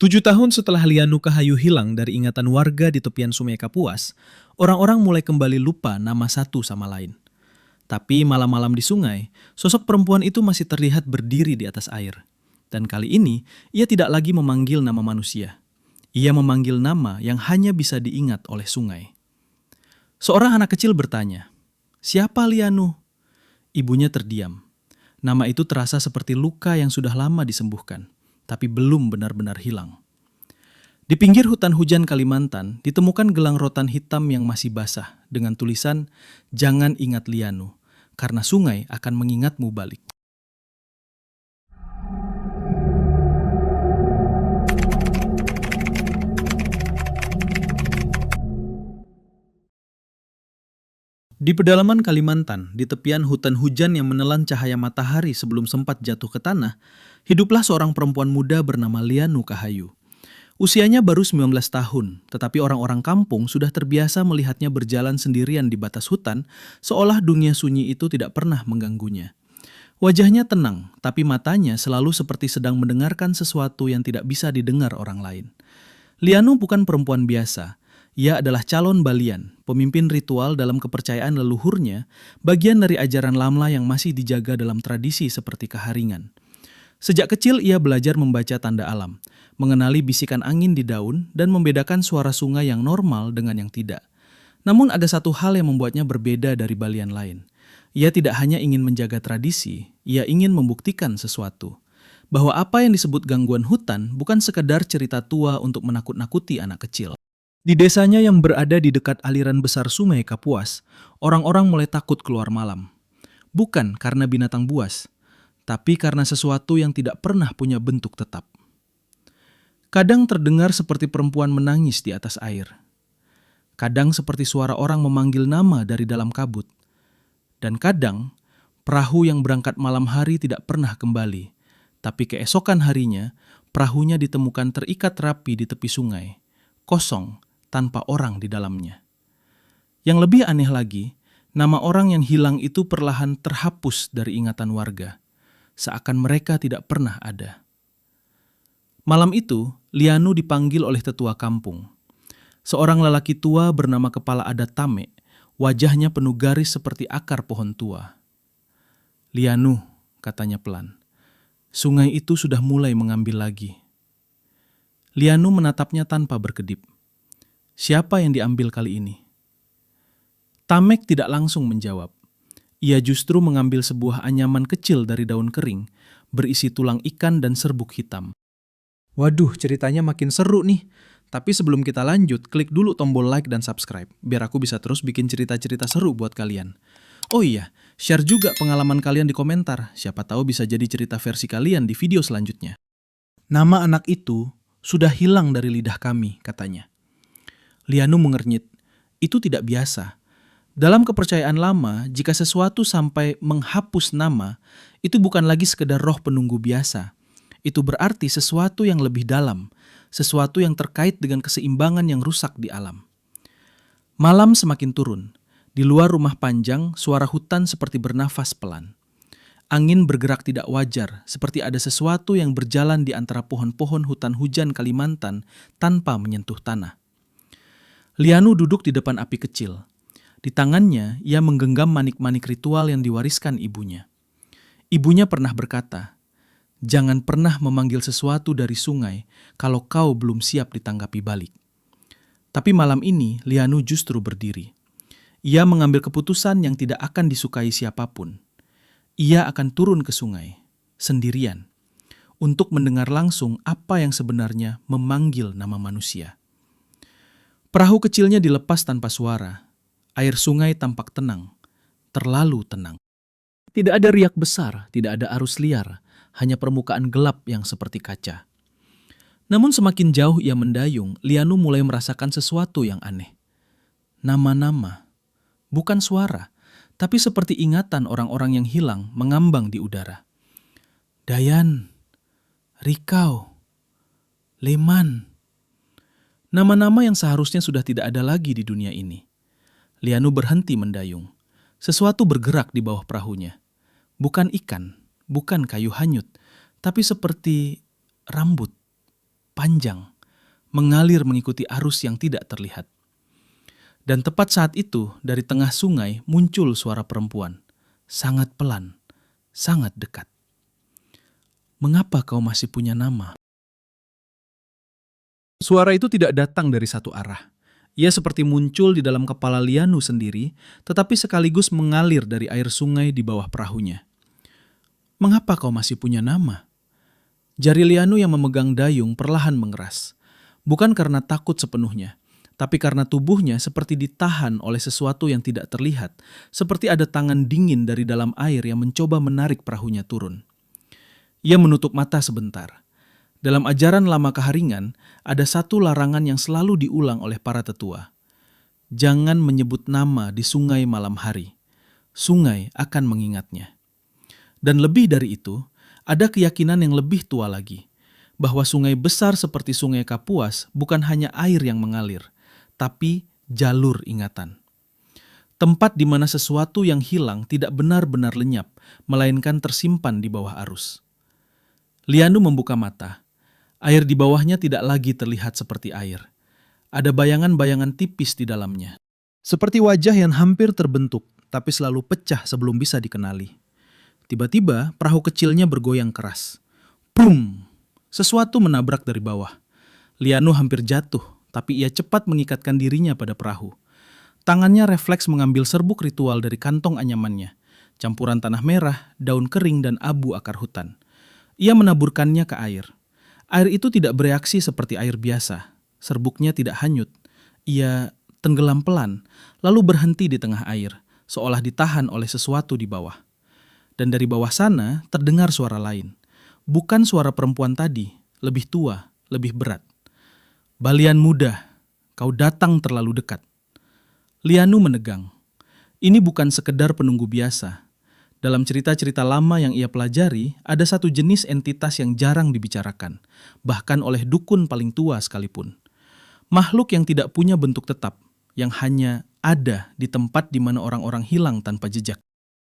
7 tahun setelah Lianu Kahayu hilang dari ingatan warga di tepian Sungai Kapuas, orang-orang mulai kembali lupa nama satu sama lain. Tapi malam-malam di sungai, sosok perempuan itu masih terlihat berdiri di atas air. Dan kali ini, ia tidak lagi memanggil nama manusia. Ia memanggil nama yang hanya bisa diingat oleh sungai. Seorang anak kecil bertanya, "Siapa Lianu?" Ibunya terdiam. Nama itu terasa seperti luka yang sudah lama disembuhkan, tapi belum benar-benar hilang. Di pinggir hutan hujan Kalimantan, ditemukan gelang rotan hitam yang masih basah dengan tulisan, "Jangan ingat Lianu, karena sungai akan mengingatmu balik." Di pedalaman Kalimantan, di tepian hutan hujan yang menelan cahaya matahari sebelum sempat jatuh ke tanah, hiduplah seorang perempuan muda bernama Lianu Kahayu. Usianya baru 19 tahun, tetapi orang-orang kampung sudah terbiasa melihatnya berjalan sendirian di batas hutan, seolah dunia sunyi itu tidak pernah mengganggunya. Wajahnya tenang, tapi matanya selalu seperti sedang mendengarkan sesuatu yang tidak bisa didengar orang lain. Lianu bukan perempuan biasa. Ia adalah calon balian, pemimpin ritual dalam kepercayaan leluhurnya, bagian dari ajaran lamla yang masih dijaga dalam tradisi seperti keharingan. Sejak kecil ia belajar membaca tanda alam, mengenali bisikan angin di daun, dan membedakan suara sungai yang normal dengan yang tidak. Namun ada satu hal yang membuatnya berbeda dari balian lain. Ia tidak hanya ingin menjaga tradisi, ia ingin membuktikan sesuatu. Bahwa apa yang disebut gangguan hutan bukan sekedar cerita tua untuk menakut-nakuti anak kecil. Di desanya yang berada di dekat aliran besar Sungai Kapuas, orang-orang mulai takut keluar malam. Bukan karena binatang buas, tapi karena sesuatu yang tidak pernah punya bentuk tetap. Kadang terdengar seperti perempuan menangis di atas air. Kadang seperti suara orang memanggil nama dari dalam kabut. Dan kadang, perahu yang berangkat malam hari tidak pernah kembali. Tapi keesokan harinya, perahunya ditemukan terikat rapi di tepi sungai, kosong, tanpa orang di dalamnya. Yang lebih aneh lagi, nama orang yang hilang itu perlahan terhapus dari ingatan warga, seakan mereka tidak pernah ada. Malam itu, Lianu dipanggil oleh tetua kampung. Seorang lelaki tua bernama Kepala Adat Tame, wajahnya penuh garis seperti akar pohon tua. "Lianu," katanya pelan, "sungai itu sudah mulai mengambil lagi." Lianu menatapnya tanpa berkedip. "Siapa yang diambil kali ini?" Tamek tidak langsung menjawab. Ia justru mengambil sebuah anyaman kecil dari daun kering, berisi tulang ikan dan serbuk hitam. Waduh, ceritanya makin seru nih. Tapi sebelum kita lanjut, klik dulu tombol like dan subscribe, biar aku bisa terus bikin cerita-cerita seru buat kalian. Oh iya, share juga pengalaman kalian di komentar, siapa tahu bisa jadi cerita versi kalian di video selanjutnya. "Nama anak itu sudah hilang dari lidah kami," katanya. Lianu mengernyit. Itu tidak biasa. Dalam kepercayaan lama, jika sesuatu sampai menghapus nama, itu bukan lagi sekedar roh penunggu biasa. Itu berarti sesuatu yang lebih dalam, sesuatu yang terkait dengan keseimbangan yang rusak di alam. Malam semakin turun. Di luar rumah panjang, suara hutan seperti bernafas pelan. Angin bergerak tidak wajar, seperti ada sesuatu yang berjalan di antara pohon-pohon hutan hujan Kalimantan tanpa menyentuh tanah. Lianu duduk di depan api kecil. Di tangannya, ia menggenggam manik-manik ritual yang diwariskan ibunya. Ibunya pernah berkata, "Jangan pernah memanggil sesuatu dari sungai kalau kau belum siap ditanggapi balik." Tapi malam ini, Lianu justru berdiri. Ia mengambil keputusan yang tidak akan disukai siapapun. Ia akan turun ke sungai, sendirian, untuk mendengar langsung apa yang sebenarnya memanggil nama manusia. Perahu kecilnya dilepas tanpa suara. Air sungai tampak tenang, terlalu tenang. Tidak ada riak besar, tidak ada arus liar, hanya permukaan gelap yang seperti kaca. Namun semakin jauh ia mendayung, Lianu mulai merasakan sesuatu yang aneh. Nama-nama, bukan suara, tapi seperti ingatan orang-orang yang hilang mengambang di udara. Dayan, Rikau, Leman. Nama-nama yang seharusnya sudah tidak ada lagi di dunia ini. Lianu berhenti mendayung. Sesuatu bergerak di bawah perahunya. Bukan ikan, bukan kayu hanyut, tapi seperti rambut. panjang, mengalir mengikuti arus yang tidak terlihat. Dan tepat saat itu, dari tengah sungai muncul suara perempuan, sangat pelan, sangat dekat. "Mengapa kau masih punya nama?" Suara itu tidak datang dari satu arah. Ia seperti muncul di dalam kepala Lianu sendiri, tetapi sekaligus mengalir dari air sungai di bawah perahunya. "Mengapa kau masih punya nama?" Jari Lianu yang memegang dayung perlahan mengeras. Bukan karena takut sepenuhnya, tapi karena tubuhnya seperti ditahan oleh sesuatu yang tidak terlihat, seperti ada tangan dingin dari dalam air yang mencoba menarik perahunya turun. Ia menutup mata sebentar. Dalam ajaran lama Keharingan, ada satu larangan yang selalu diulang oleh para tetua. Jangan menyebut nama di sungai malam hari. Sungai akan mengingatnya. Dan lebih dari itu, ada keyakinan yang lebih tua lagi, bahwa sungai besar seperti Sungai Kapuas bukan hanya air yang mengalir, tapi jalur ingatan. Tempat di mana sesuatu yang hilang tidak benar-benar lenyap, melainkan tersimpan di bawah arus. Lianu membuka mata. Air di bawahnya tidak lagi terlihat seperti air. Ada bayangan-bayangan tipis di dalamnya. Seperti wajah yang hampir terbentuk, tapi selalu pecah sebelum bisa dikenali. Tiba-tiba, perahu kecilnya bergoyang keras. Prum! Sesuatu menabrak dari bawah. Lianu hampir jatuh, tapi ia cepat mengikatkan dirinya pada perahu. Tangannya refleks mengambil serbuk ritual dari kantong anyamannya. Campuran tanah merah, daun kering, dan abu akar hutan. Ia menaburkannya ke air. Air itu tidak bereaksi seperti air biasa. Serbuknya tidak hanyut. Ia tenggelam pelan, lalu berhenti di tengah air, seolah ditahan oleh sesuatu di bawah. Dan dari bawah sana terdengar suara lain. Bukan suara perempuan tadi, lebih tua, lebih berat. "Balian muda, kau datang terlalu dekat." Lianu menegang. Ini bukan sekedar penunggu biasa. Dalam cerita-cerita lama yang ia pelajari, ada satu jenis entitas yang jarang dibicarakan, bahkan oleh dukun paling tua sekalipun. Makhluk yang tidak punya bentuk tetap, yang hanya ada di tempat di mana orang-orang hilang tanpa jejak.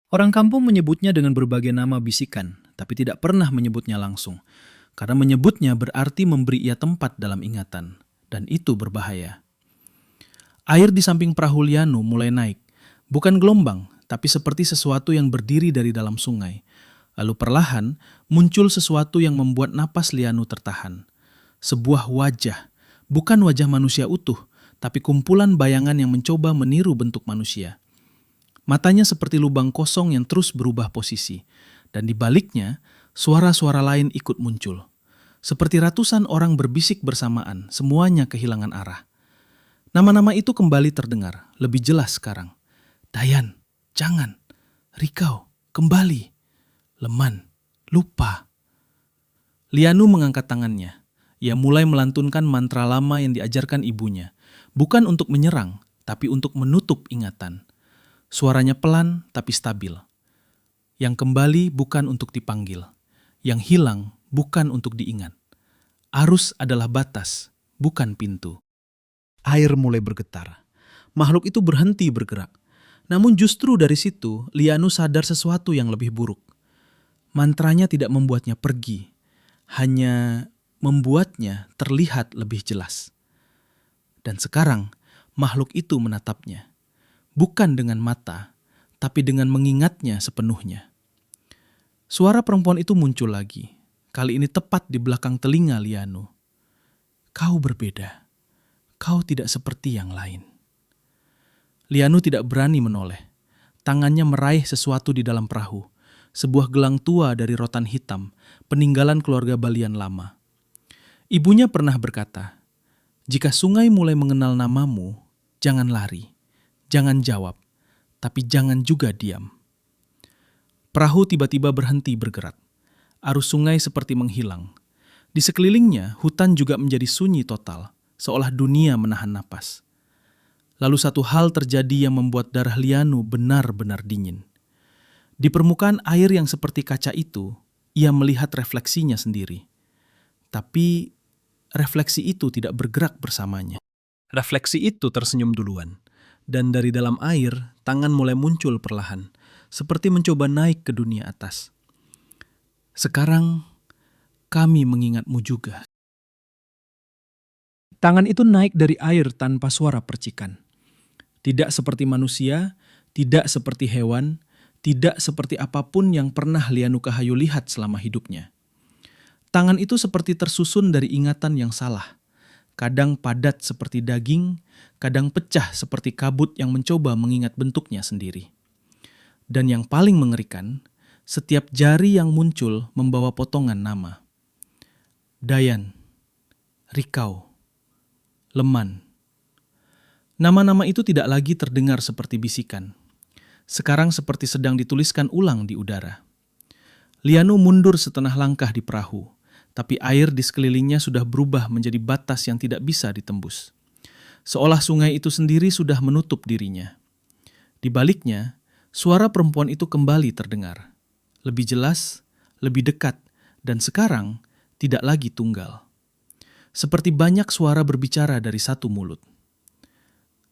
Orang kampung menyebutnya dengan berbagai nama bisikan, tapi tidak pernah menyebutnya langsung. Karena menyebutnya berarti memberi ia tempat dalam ingatan, dan itu berbahaya. Air di samping perahu Lianu mulai naik, bukan gelombang, tapi seperti sesuatu yang berdiri dari dalam sungai. Lalu perlahan muncul sesuatu yang membuat napas Lianu tertahan. Sebuah wajah, bukan wajah manusia utuh, tapi kumpulan bayangan yang mencoba meniru bentuk manusia. Matanya seperti lubang kosong yang terus berubah posisi, dan di baliknya suara-suara lain ikut muncul. Seperti ratusan orang berbisik bersamaan, semuanya kehilangan arah. Nama-nama itu kembali terdengar, lebih jelas sekarang. Dayan, jangan. Rikau, kembali. Leman, lupa. Lianu mengangkat tangannya. Ia mulai melantunkan mantra lama yang diajarkan ibunya. Bukan untuk menyerang, tapi untuk menutup ingatan. Suaranya pelan tapi stabil. Yang kembali bukan untuk dipanggil. Yang hilang bukan untuk diingat. Arus adalah batas, bukan pintu. Air mulai bergetar. Makhluk itu berhenti bergerak. Namun justru dari situ, Lianu sadar sesuatu yang lebih buruk. Mantranya tidak membuatnya pergi, hanya membuatnya terlihat lebih jelas. Dan sekarang, makhluk itu menatapnya. Bukan dengan mata, tapi dengan mengingatnya sepenuhnya. Suara perempuan itu muncul lagi. Kali ini tepat di belakang telinga Lianu. Kau berbeda. Kau tidak seperti yang lain. Lianu tidak berani menoleh. Tangannya meraih sesuatu di dalam perahu. Sebuah gelang tua dari rotan hitam, peninggalan keluarga Balian lama. Ibunya pernah berkata, jika sungai mulai mengenal namamu, jangan lari, jangan jawab, tapi jangan juga diam. Perahu tiba-tiba berhenti bergerak. Arus sungai seperti menghilang. Di sekelilingnya, hutan juga menjadi sunyi total, seolah dunia menahan napas. Lalu satu hal terjadi yang membuat darah Lianu benar-benar dingin. Di permukaan air yang seperti kaca itu, ia melihat refleksinya sendiri. Tapi refleksi itu tidak bergerak bersamanya. Refleksi itu tersenyum duluan. Dan dari dalam air, tangan mulai muncul perlahan, seperti mencoba naik ke dunia atas. Sekarang, kami mengingatmu juga. Tangan itu naik dari air tanpa suara percikan. Tidak seperti manusia, tidak seperti hewan, tidak seperti apapun yang pernah Lia Nukahayu lihat selama hidupnya. Tangan itu seperti tersusun dari ingatan yang salah. Kadang padat seperti daging, kadang pecah seperti kabut yang mencoba mengingat bentuknya sendiri. Dan yang paling mengerikan, setiap jari yang muncul membawa potongan nama. Dayan, Rikau, Leman. Nama-nama itu tidak lagi terdengar seperti bisikan. Sekarang seperti sedang dituliskan ulang di udara. Lianu mundur setengah langkah di perahu, tapi air di sekelilingnya sudah berubah menjadi batas yang tidak bisa ditembus. Seolah sungai itu sendiri sudah menutup dirinya. Di baliknya, suara perempuan itu kembali terdengar. Lebih jelas, lebih dekat, dan sekarang tidak lagi tunggal. Seperti banyak suara berbicara dari satu mulut.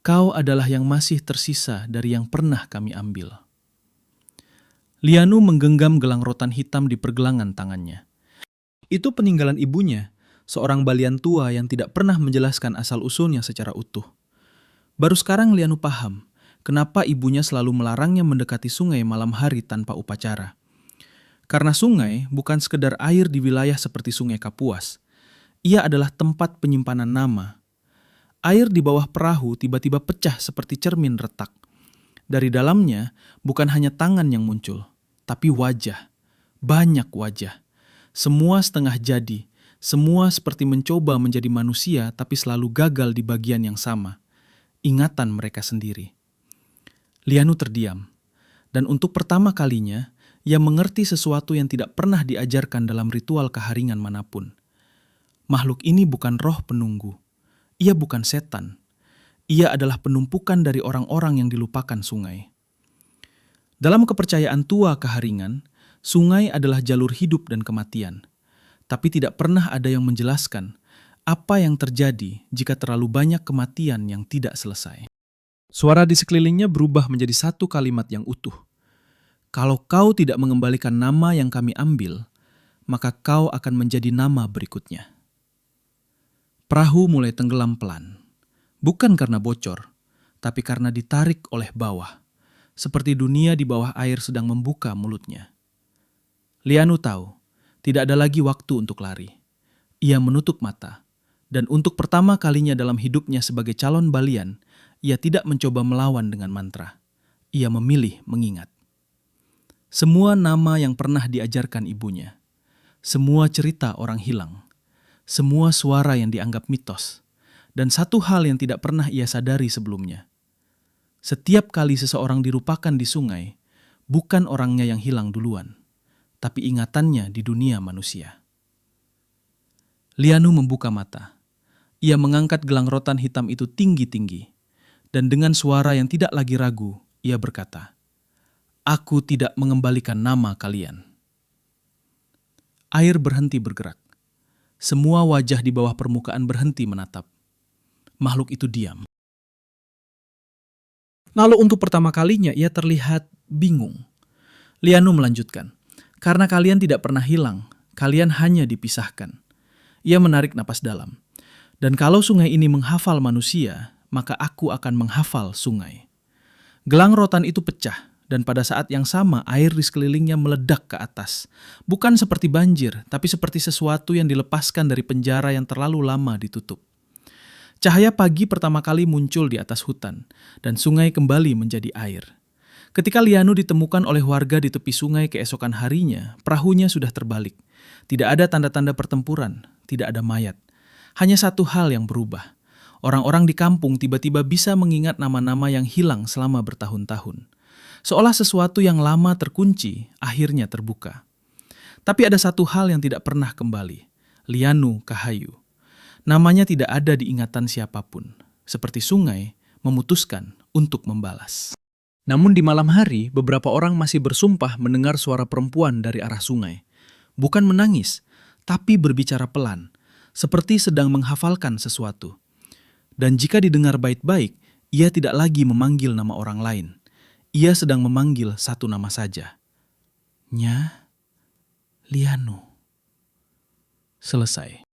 Kau adalah yang masih tersisa dari yang pernah kami ambil. Lianu menggenggam gelang rotan hitam di pergelangan tangannya. Itu peninggalan ibunya, seorang balian tua yang tidak pernah menjelaskan asal-usulnya secara utuh. Baru sekarang Lianu paham kenapa ibunya selalu melarangnya mendekati sungai malam hari tanpa upacara. Karena sungai bukan sekedar air di wilayah seperti Sungai Kapuas. Ia adalah tempat penyimpanan nama. Air di bawah perahu tiba-tiba pecah seperti cermin retak. Dari dalamnya bukan hanya tangan yang muncul, tapi wajah. Banyak wajah. Semua setengah jadi. Semua seperti mencoba menjadi manusia tapi selalu gagal di bagian yang sama. Ingatan mereka sendiri. Lianu terdiam. Dan untuk pertama kalinya, ia mengerti sesuatu yang tidak pernah diajarkan dalam ritual keharingan manapun. Makhluk ini bukan roh penunggu. Ia bukan setan. Ia adalah penumpukan dari orang-orang yang dilupakan sungai. Dalam kepercayaan tua keharingan, sungai adalah jalur hidup dan kematian. Tapi tidak pernah ada yang menjelaskan apa yang terjadi jika terlalu banyak kematian yang tidak selesai. Suara di sekelilingnya berubah menjadi satu kalimat yang utuh. Kalau kau tidak mengembalikan nama yang kami ambil, maka kau akan menjadi nama berikutnya. Perahu mulai tenggelam pelan. Bukan karena bocor, tapi karena ditarik oleh bawah. Seperti dunia di bawah air sedang membuka mulutnya. Lianu tahu, tidak ada lagi waktu untuk lari. Ia menutup mata. Dan untuk pertama kalinya dalam hidupnya sebagai calon balian, ia tidak mencoba melawan dengan mantra. Ia memilih mengingat. Semua nama yang pernah diajarkan ibunya. Semua cerita orang hilang. Semua suara yang dianggap mitos, dan satu hal yang tidak pernah ia sadari sebelumnya. Setiap kali seseorang dirupakan di sungai, bukan orangnya yang hilang duluan, tapi ingatannya di dunia manusia. Lianu membuka mata. Ia mengangkat gelang rotan hitam itu tinggi-tinggi, dan dengan suara yang tidak lagi ragu, ia berkata, "Aku tidak mengembalikan nama kalian." Air berhenti bergerak. Semua wajah di bawah permukaan berhenti menatap. Makhluk itu diam. Lalu untuk pertama kalinya ia terlihat bingung. Lianu melanjutkan, "Karena kalian tidak pernah hilang, kalian hanya dipisahkan." Ia menarik napas dalam. "Dan kalau sungai ini menghafal manusia, maka aku akan menghafal sungai." Gelang rotan itu pecah. Dan pada saat yang sama air di sekelilingnya meledak ke atas. Bukan seperti banjir, tapi seperti sesuatu yang dilepaskan dari penjara yang terlalu lama ditutup. Cahaya pagi pertama kali muncul di atas hutan, dan sungai kembali menjadi air. Ketika Lianu ditemukan oleh warga di tepi sungai keesokan harinya, perahunya sudah terbalik. Tidak ada tanda-tanda pertempuran, tidak ada mayat. Hanya satu hal yang berubah. Orang-orang di kampung tiba-tiba bisa mengingat nama-nama yang hilang selama bertahun-tahun. Seolah sesuatu yang lama terkunci, akhirnya terbuka. Tapi ada satu hal yang tidak pernah kembali. Lianu Kahayu. Namanya tidak ada di ingatan siapapun. Seperti sungai memutuskan untuk membalas. Namun di malam hari, beberapa orang masih bersumpah mendengar suara perempuan dari arah sungai. Bukan menangis, tapi berbicara pelan. Seperti sedang menghafalkan sesuatu. Dan jika didengar baik-baik, ia tidak lagi memanggil nama orang lain. Ia sedang memanggil satu nama saja. Nya Lianu. Selesai.